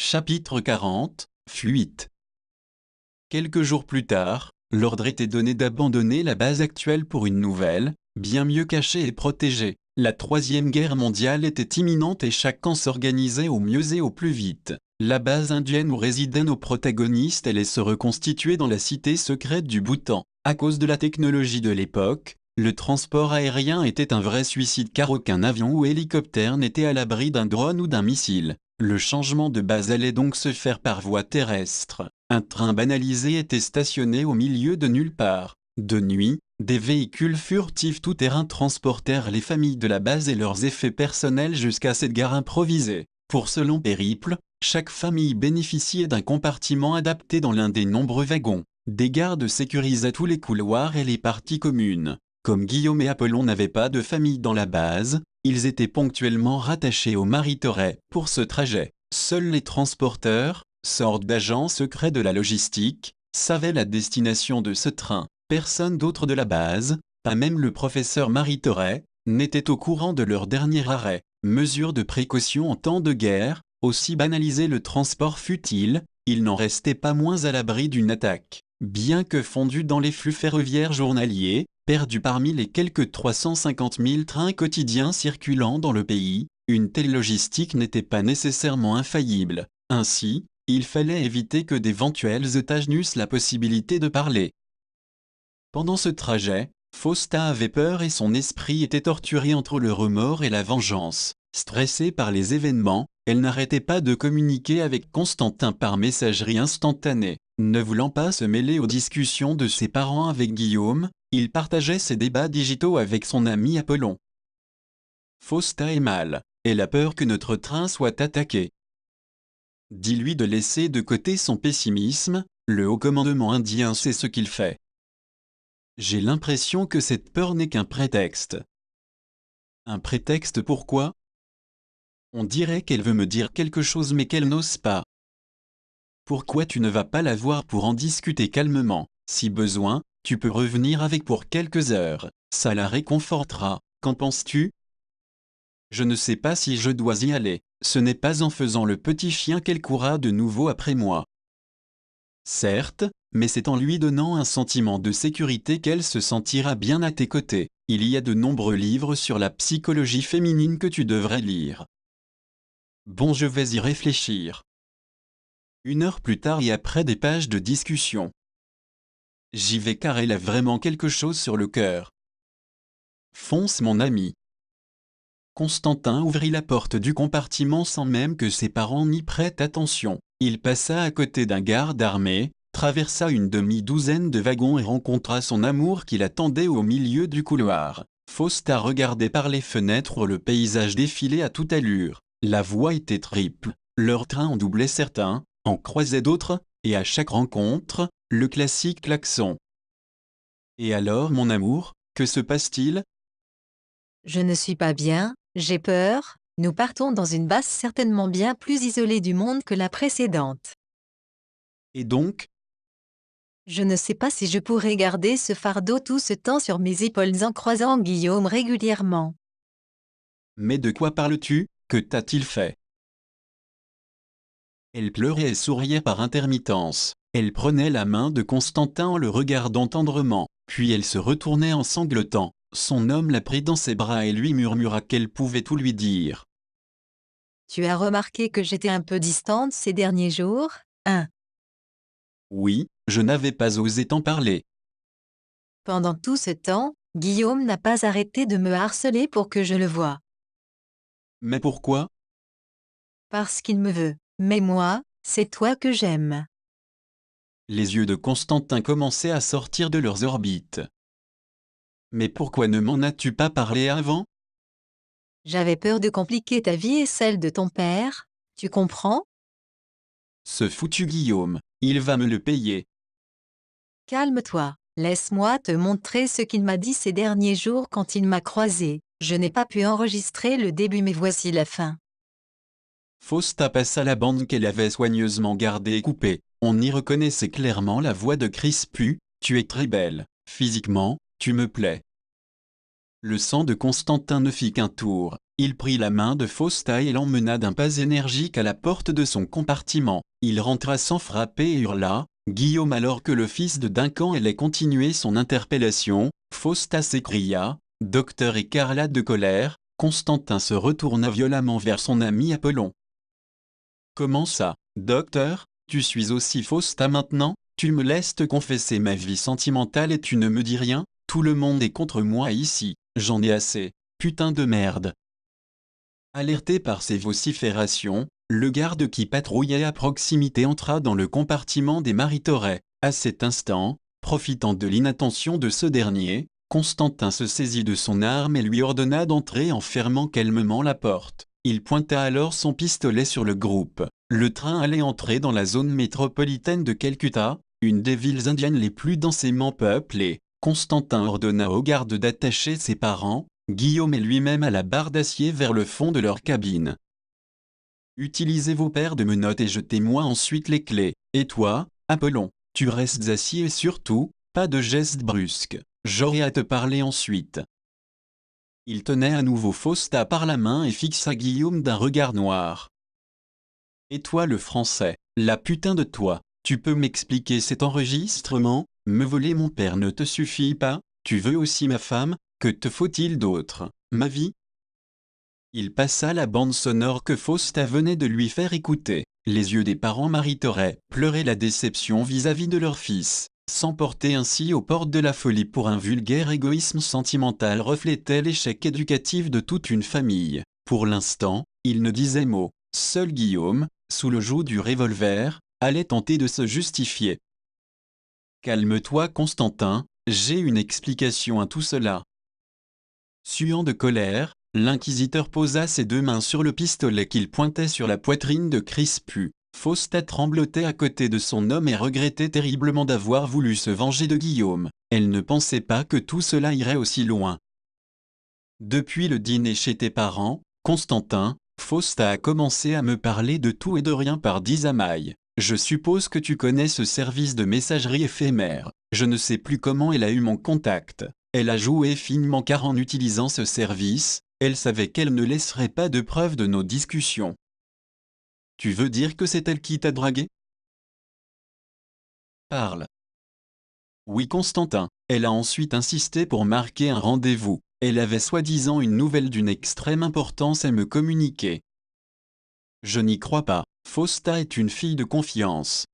Chapitre 40, Fuite. Quelques jours plus tard, l'ordre était donné d'abandonner la base actuelle pour une nouvelle, bien mieux cachée et protégée. La Troisième Guerre mondiale était imminente et chaque camp s'organisait au mieux et au plus vite. La base indienne où résidaient nos protagonistes allait se reconstituer dans la cité secrète du Bhoutan. À cause de la technologie de l'époque, le transport aérien était un vrai suicide car aucun avion ou hélicoptère n'était à l'abri d'un drone ou d'un missile. Le changement de base allait donc se faire par voie terrestre. Un train banalisé était stationné au milieu de nulle part. De nuit, des véhicules furtifs tout-terrain transportèrent les familles de la base et leurs effets personnels jusqu'à cette gare improvisée. Pour ce long périple, chaque famille bénéficiait d'un compartiment adapté dans l'un des nombreux wagons. Des gardes sécurisaient tous les couloirs et les parties communes. Comme Guillaume et Apollon n'avaient pas de famille dans la base, ils étaient ponctuellement rattachés au Maritoret pour ce trajet. Seuls les transporteurs, sortes d'agents secrets de la logistique, savaient la destination de ce train. Personne d'autre de la base, pas même le professeur Maritoret, n'était au courant de leur dernier arrêt. Mesure de précaution en temps de guerre, aussi banalisé le transport fut-il, il n'en restait pas moins à l'abri d'une attaque. Bien que fondu dans les flux ferroviaires journaliers, perdu parmi les quelques 350 000 trains quotidiens circulant dans le pays, une telle logistique n'était pas nécessairement infaillible. Ainsi, il fallait éviter que d'éventuels otages n'eussent la possibilité de parler. Pendant ce trajet, Fausta avait peur et son esprit était torturé entre le remords et la vengeance. Stressée par les événements, elle n'arrêtait pas de communiquer avec Constantin par messagerie instantanée. Ne voulant pas se mêler aux discussions de ses parents avec Guillaume, il partageait ses débats digitaux avec son ami Apollon. Fausta est mal. Elle a peur que notre train soit attaqué. Dis-lui de laisser de côté son pessimisme, le haut commandement indien sait ce qu'il fait. J'ai l'impression que cette peur n'est qu'un prétexte. Un prétexte pourquoi ? On dirait qu'elle veut me dire quelque chose mais qu'elle n'ose pas. Pourquoi tu ne vas pas la voir pour en discuter calmement ? Si besoin, tu peux revenir avec pour quelques heures. Ça la réconfortera. Qu'en penses-tu ? Je ne sais pas si je dois y aller. Ce n'est pas en faisant le petit chien qu'elle courra de nouveau après moi. Certes, mais c'est en lui donnant un sentiment de sécurité qu'elle se sentira bien à tes côtés. Il y a de nombreux livres sur la psychologie féminine que tu devrais lire. Bon, je vais y réfléchir. 1 heure plus tard et après des pages de discussion. J'y vais car elle a vraiment quelque chose sur le cœur. Fonce mon ami. Constantin ouvrit la porte du compartiment sans même que ses parents n'y prêtent attention. Il passa à côté d'un garde armé, traversa une demi-douzaine de wagons et rencontra son amour qui l'attendait au milieu du couloir. Fausta regardait par les fenêtres le paysage défiler à toute allure. La voie était triple. Leur train en doublait certains, en croisait d'autres, et à chaque rencontre, le classique klaxon. Et alors, mon amour, que se passe-t-il ? Je ne suis pas bien, j'ai peur, nous partons dans une base certainement bien plus isolée du monde que la précédente. Et donc ? Je ne sais pas si je pourrai garder ce fardeau tout ce temps sur mes épaules en croisant Guillaume régulièrement. Mais de quoi parles-tu ? Que t'a-t-il fait ? Elle pleurait et souriait par intermittence. Elle prenait la main de Constantin en le regardant tendrement, puis elle se retournait en sanglotant. Son homme la prit dans ses bras et lui murmura qu'elle pouvait tout lui dire. Tu as remarqué que j'étais un peu distante ces derniers jours, hein ? Oui, je n'avais pas osé t'en parler. Pendant tout ce temps, Guillaume n'a pas arrêté de me harceler pour que je le voie. Mais pourquoi ? Parce qu'il me veut. Mais moi, c'est toi que j'aime. Les yeux de Constantin commençaient à sortir de leurs orbites. Mais pourquoi ne m'en as-tu pas parlé avant ? J'avais peur de compliquer ta vie et celle de ton père, tu comprends ? Ce foutu Guillaume, il va me le payer. Calme-toi, laisse-moi te montrer ce qu'il m'a dit ces derniers jours quand il m'a croisé. Je n'ai pas pu enregistrer le début mais voici la fin. Fausta passa la bande qu'elle avait soigneusement gardée et coupée. On y reconnaissait clairement la voix de Crispu. Tu es très belle. Physiquement, tu me plais. Le sang de Constantin ne fit qu'un tour. Il prit la main de Fausta et l'emmena d'un pas énergique à la porte de son compartiment. Il rentra sans frapper et hurla « Guillaume !» Alors que le fils de Duncan allait continuer son interpellation, Fausta s'écria, docteur écarlate de colère. Constantin se retourna violemment vers son ami Apollon. « Comment ça, docteur, tu suis aussi Fausta maintenant? Tu me laisses te confesser ma vie sentimentale et tu ne me dis rien? Tout le monde est contre moi ici, j'en ai assez, putain de merde !» Alerté par ces vociférations, le garde qui patrouillait à proximité entra dans le compartiment des Maritoret. À cet instant, profitant de l'inattention de ce dernier, Constantin se saisit de son arme et lui ordonna d'entrer en fermant calmement la porte. Il pointa alors son pistolet sur le groupe. Le train allait entrer dans la zone métropolitaine de Calcutta, une des villes indiennes les plus densément peuplées. Constantin ordonna au garde d'attacher ses parents, Guillaume et lui-même à la barre d'acier vers le fond de leur cabine. « Utilisez vos paires de menottes et jetez-moi ensuite les clés. Et toi, Apollon, tu restes assis et surtout, pas de gestes brusques. J'aurai à te parler ensuite. » Il tenait à nouveau Fausta par la main et fixa Guillaume d'un regard noir. « Et toi le français, la putain de toi, tu peux m'expliquer cet enregistrement? Me voler mon père ne te suffit pas? Tu veux aussi ma femme? Que te faut-il d'autre? Ma vie ?» Il passa la bande sonore que Fausta venait de lui faire écouter. Les yeux des parents Maritoret pleuraient la déception vis-à-vis de leur fils. S'emporter ainsi aux portes de la folie pour un vulgaire égoïsme sentimental reflétait l'échec éducatif de toute une famille. Pour l'instant, il ne disait mot. Seul Guillaume, sous le joug du revolver, allait tenter de se justifier. « Calme-toi Constantin, j'ai une explication à tout cela. » Suant de colère, l'inquisiteur posa ses deux mains sur le pistolet qu'il pointait sur la poitrine de Crispu. Fausta tremblotait à côté de son homme et regrettait terriblement d'avoir voulu se venger de Guillaume. Elle ne pensait pas que tout cela irait aussi loin. « Depuis le dîner chez tes parents, Constantin, Fausta a commencé à me parler de tout et de rien par disamailles. Je suppose que tu connais ce service de messagerie éphémère. Je ne sais plus comment elle a eu mon contact. Elle a joué finement car en utilisant ce service, elle savait qu'elle ne laisserait pas de preuve de nos discussions. Tu veux dire que c'est elle qui t'a dragué? Parle. » Oui Constantin, elle a ensuite insisté pour marquer un rendez-vous. Elle avait soi-disant une nouvelle d'une extrême importance à me communiquer. Je n'y crois pas, Fausta est une fille de confiance.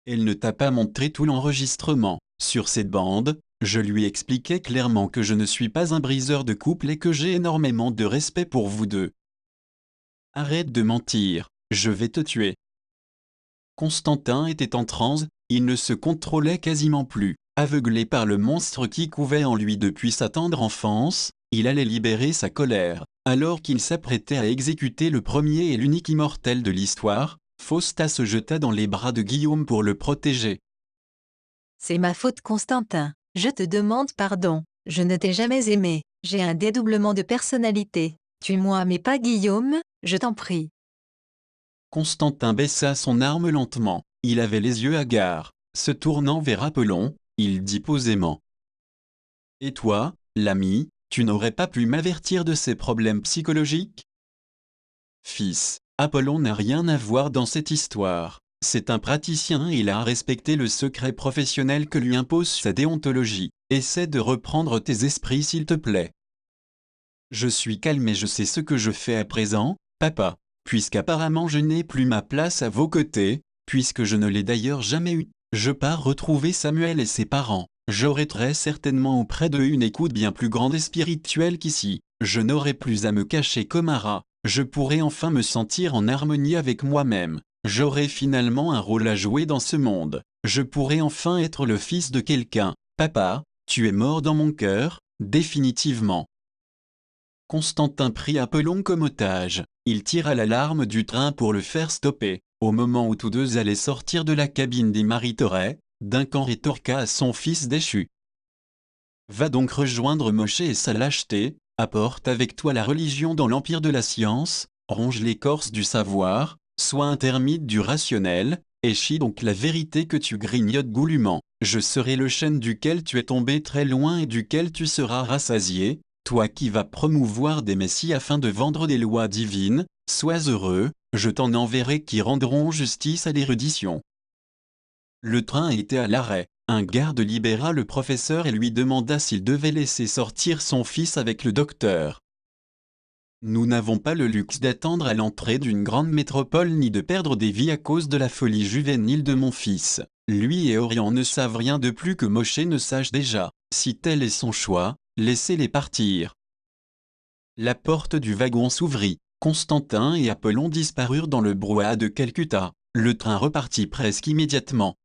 Elle ne t'a pas montré tout l'enregistrement. Sur cette bande, je lui expliquais clairement que je ne suis pas un briseur de couple et que j'ai énormément de respect pour vous deux. Arrête de mentir, je vais te tuer. Constantin était en transe, il ne se contrôlait quasiment plus. Aveuglé par le monstre qui couvait en lui depuis sa tendre enfance, il allait libérer sa colère. Alors qu'il s'apprêtait à exécuter le premier et l'unique immortel de l'histoire, Fausta se jeta dans les bras de Guillaume pour le protéger. « C'est ma faute Constantin, je te demande pardon, je ne t'ai jamais aimé, j'ai un dédoublement de personnalité. Tue-moi mais pas Guillaume, je t'en prie. » Constantin baissa son arme lentement, il avait les yeux hagards. Se tournant vers Apollon, il dit posément. « Et toi, l'ami, tu n'aurais pas pu m'avertir de ces problèmes psychologiques? » Fils, Apollon n'a rien à voir dans cette histoire. C'est un praticien et il a à respecter le secret professionnel que lui impose sa déontologie. Essaie de reprendre tes esprits s'il te plaît. Je suis calme et je sais ce que je fais à présent, papa, puisqu'apparemment je n'ai plus ma place à vos côtés, puisque je ne l'ai d'ailleurs jamais eue. Je pars retrouver Samuel et ses parents. J'aurai très certainement auprès d'eux une écoute bien plus grande et spirituelle qu'ici. Je n'aurai plus à me cacher comme un rat. Je pourrai enfin me sentir en harmonie avec moi-même. J'aurai finalement un rôle à jouer dans ce monde. Je pourrai enfin être le fils de quelqu'un. Papa, tu es mort dans mon cœur, définitivement. Constantin prit Apollon comme otage. Il tira l'alarme du train pour le faire stopper. Au moment où tous deux allaient sortir de la cabine des Maritoret, Duncan rétorqua à son fils déchu. « Va donc rejoindre Mosché et sa lâcheté, apporte avec toi la religion dans l'empire de la science, ronge l'écorce du savoir, sois un termite du rationnel, et chie donc la vérité que tu grignotes goulûment. Je serai le chêne duquel tu es tombé très loin et duquel tu seras rassasié, Toi qui vas promouvoir des messies afin de vendre des lois divines, sois heureux, je t'en enverrai qui rendront justice à l'érudition. Le train était à l'arrêt. Un garde libéra le professeur et lui demanda s'il devait laisser sortir son fils avec le docteur. Nous n'avons pas le luxe d'attendre à l'entrée d'une grande métropole ni de perdre des vies à cause de la folie juvénile de mon fils. Lui et Orion ne savent rien de plus que Moshe ne sache déjà. Si tel est son choix, laissez-les partir. La porte du wagon s'ouvrit. Constantin et Apollon disparurent dans le brouhaha de Calcutta. Le train repartit presque immédiatement.